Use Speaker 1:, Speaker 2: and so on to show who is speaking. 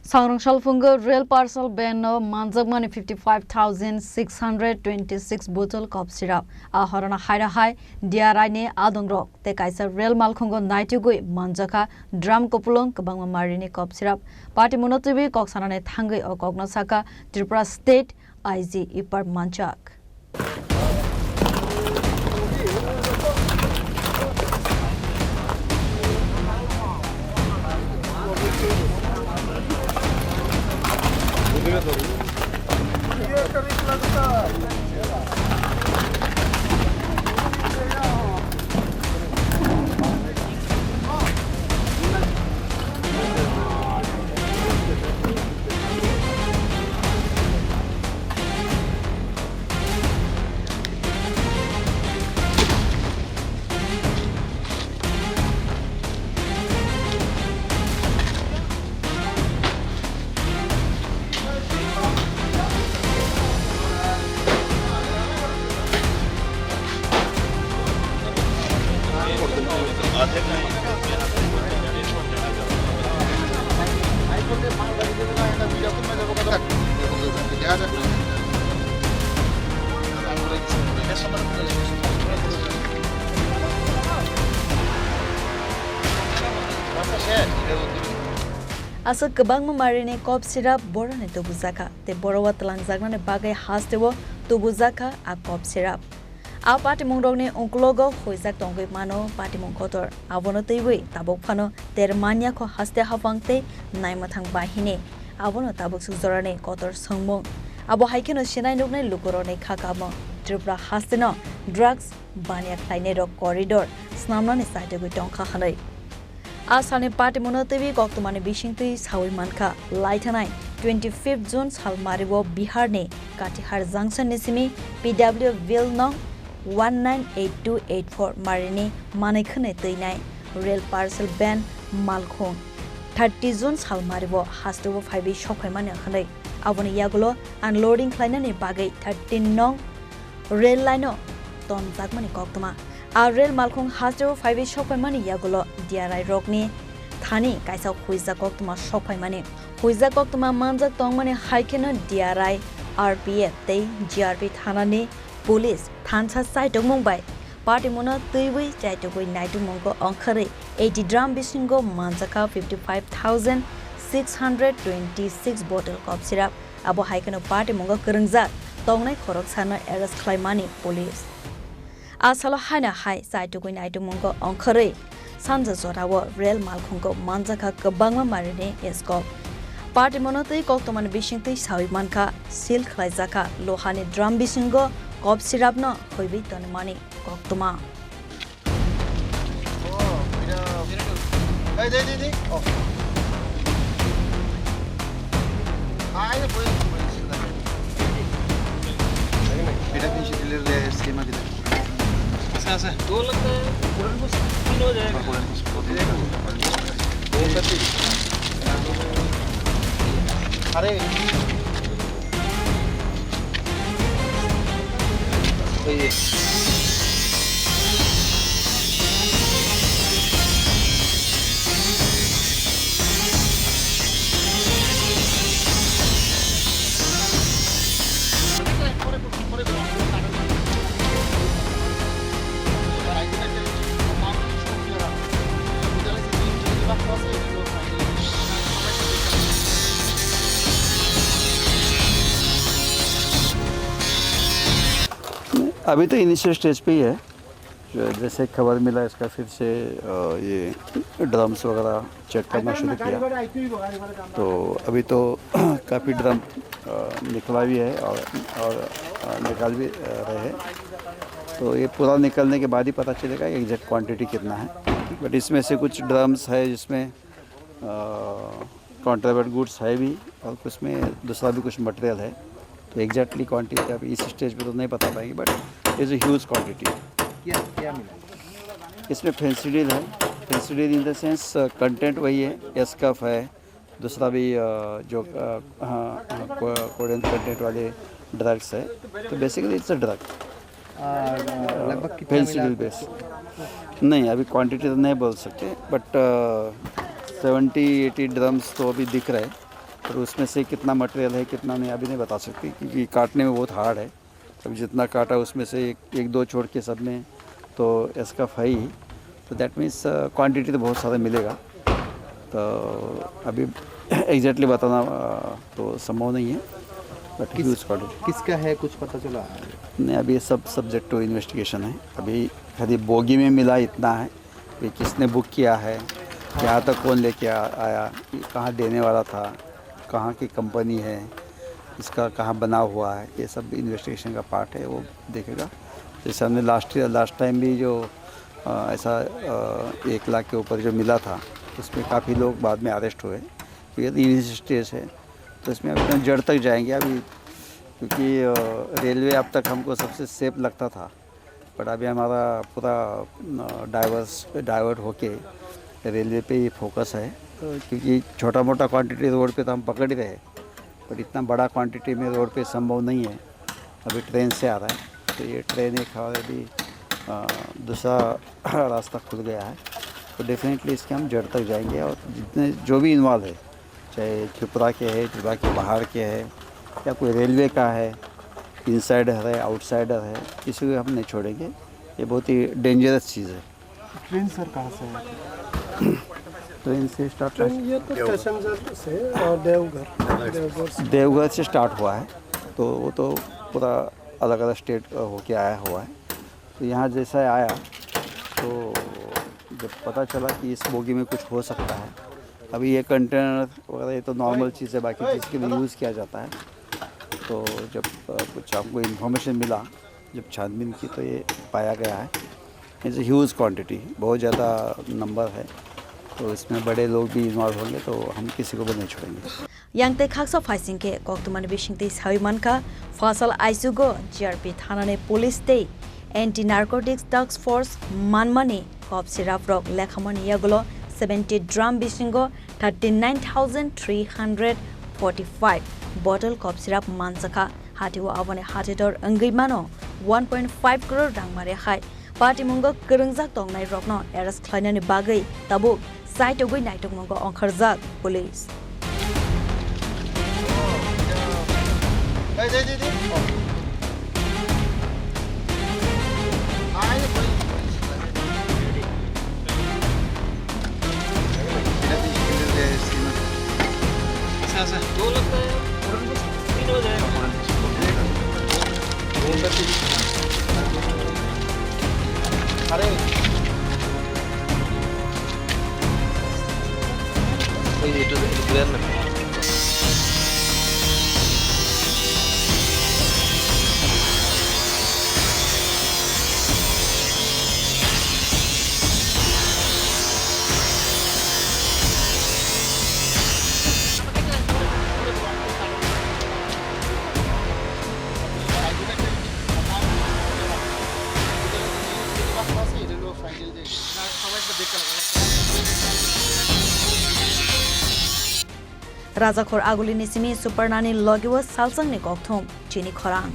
Speaker 1: Sangrongsal Phungo rail parcel ban no Manjakmani 55,626 bottle cough syrup. Horono Hainohai DRI ne Adongrok te Kaisa rail Malkhungo Naitogwi Manjakha Dram Kwpwlung Kwbangma Marini cough syrup. Patimwng Koksanani Thangwi or Kokno Sakha Tripura State IG Ipper Manchak. Asa Kwbangma Marini cough syrup borone tubuzaka te borowa tlangjagna ne bagai hastewo tubuzaka a cough syrup. A Patimwng rogne onklogo hoizak tongoi mano Patimwng kotor abono teiwi tabok phano termania ko haste hafangte naimathang bahine abono tabok sujorane kotor songmung abo haikeno sinai nukne lukorone khakamo Tripura hasteno drugs bania khlaine ro corridor snamnani site goi tongkha khanai Asane Patimwng tewi koktomani bisingtui sawi Mankha laitanai 25th June salmaribo Bihar ne Katihar junction nisimi PW Ville no 198284 Marini Manikhane Teinai rail parcel ban Malkhung 30 June salmaribo hastobo 5 shokhaimani khanai aboni yagulo unloading khlainani bagai 13 nong rail line no ton jakmani koktoma a rail Malkhung hastobo 5 shokhaimani yagulo DRI rokni thani Kaisa huiza koktoma shokhaimani huiza koktoma manjak tongmani haikena DRI RPF tei GRP thanani Police Thansa site Mumbai Patimwng twiwi Naitogwi Naitogwi Onkhare 80 drum bisingo Manjakha 55,626 bottle cough syrup abo haikeno Patimwng Khorang tongnai khorok arrest khlaimani police Asalo Hainohai Naitogwi Naitogwi Onkhare sanja jorawo rail Malkhungo Manjakha Kwbangma Marini escop Patimwng tei koktomani bisingtui sawi Mankha sil khlaijaka lohani drum bisingo cough syrup no hoibi tonmani koktoma
Speaker 2: अभी तो initial stage पे ही है जैसे खबर मिला इसका फिर से ये ड्रम्स वगैरह चेक करना शुरू किया तो अभी तो काफ़ी ड्रम निकला भी है और निकाल भी रहे हैं तो ये पूरा निकलने के बाद ही पता चलेगा एग्जैक्ट क्वांटिटी कितना है बट इसमें से कुछ ड्रम्स है जिसमें कॉन्ट्राबैंड गुड्स है भी और कुछ में दूसरा भी कुछ मटेरियल है तो एग्जैक्टली क्वांटिटी अभी इस स्टेज पे तो नहीं बता पाएंगे but is a huge quantity क्या मिला इसमें फेंसिडिल है फेंसिडिल इन द सेंस कंटेंट वही है एस्कफ है दूसरा भी जो कोडेंट कंटेंट वाले ड्रग्स है तो बेसिकली इट्स अ ड्रग
Speaker 3: लगभग
Speaker 2: फेंसिडिल बेस नहीं अभी क्वांटिटी तो नहीं बोल सकते बट 70-80 ड्रम्स तो अभी दिख रहा है और उसमें से कितना मटेरियल है कितना नहीं अभी नहीं बता सकती, क्योंकि काटने में बहुत हार्ड है। अभी जितना काटा उसमें से एक दो छोड़ के सब में तो इसका फाई, तो दैट मीन्स क्वांटिटी तो बहुत सारा मिलेगा। तो अभी एग्जैक्टली बताना तो संभव नहीं है, बट ह्यूज क्वांटिटी।
Speaker 3: किसका है कुछ पता चला?
Speaker 2: नहीं, अभी सब सब्जेक्ट टू इन्वेस्टिगेशन है। अभी खाली बोगी में मिला इतना है कि किसने बुक किया है, यहाँ तक कौन लेके आया, कहाँ देने वाला था, कहाँ की कंपनी है, इसका कहाँ बना हुआ है, ये सब इन्वेस्टिगेशन का पार्ट है, वो देखेगा। जैसे हमने लास्ट टाइम भी जो ऐसा 1 लाख के ऊपर जो मिला था उसमें काफ़ी लोग बाद में अरेस्ट हुए। तो ये इनिशियल स्टेज है, तो इसमें अभी जड़ तक जाएंगे अभी, क्योंकि रेलवे अब तक हमको सबसे सेफ लगता था, बट अभी हमारा पूरा डाइवर्ट होके रेलवे पे ही फोकस है, क्योंकि छोटा मोटा क्वांटिटी रोड पे तो हम पकड़ ही रहे, बट इतना बड़ा क्वांटिटी में रोड पे संभव नहीं है। अभी ट्रेन से आ रहा है, तो ये ट्रेन एक हमारे भी दूसरा रास्ता खुल गया है, तो डेफिनेटली इसके हम जड़ तक जाएंगे। और जितने जो भी इन्वॉल्व है, चाहे त्रिपुरा के है, त्रिपुरा के बाहर के है, या कोई रेलवे का है, इनसाइडर है, आउटसाइडर है, किसी को हम नहीं छोड़ेंगे। ये बहुत ही डेंजरस चीज़ है।
Speaker 3: ट्रेन सर कहाँ से है?
Speaker 2: ट्रेन से स्टार्ट
Speaker 4: ये तो पैसेंजर से और
Speaker 2: देवघर से स्टार्ट हुआ है, तो वो तो पूरा अलग अलग स्टेट होके आया हुआ है। तो यहाँ जैसा आया तो जब पता चला कि इस बोगी में कुछ हो सकता है, अभी ये कंटेनर वगैरह ये तो नॉर्मल चीज़ है, बाकी चीज़ के लिए यूज़ किया जाता है। तो जब कुछ आपको इन्फॉर्मेशन मिला, जब छानबीन की, तो ये पाया गया है इट्स ए ह्यूज क्वांटिटी, बहुत ज़्यादा नंबर है, तो इसमें बड़े लोग भी इन्वॉल्व होंगे, तो हम किसी को भी नहीं छोड़ेंगे।
Speaker 1: यांगते खाक्सा फाइसिंग के कोक्तुमान बिशिंगते सावी मानखा फासल आइसुगो जीआरपी थाना ने पुलिस ते एंटी नार्कोटिक्स टास्क फोर्स मानमानी कॉप सिराप रॉक लेखामनी यागलो 70 ड्राम बिशिंगो 39,345 बॉटल कॉप सिराप मानचखा हाथिव आवने हाथिदर अंगैमानो 1.5 करोड़ रां मारे खाय पाटिमुंग करंगजाक तंगनाय रकनो एरेस्ट खालायनायनि बागै ताबुक साइटोगै नायटंगमंग अंखारजाक पुलिस। राजाखोर आगुली निसिमी सुपर्नानी लगेव सालसंगनि कक्थों चिनी खरांग।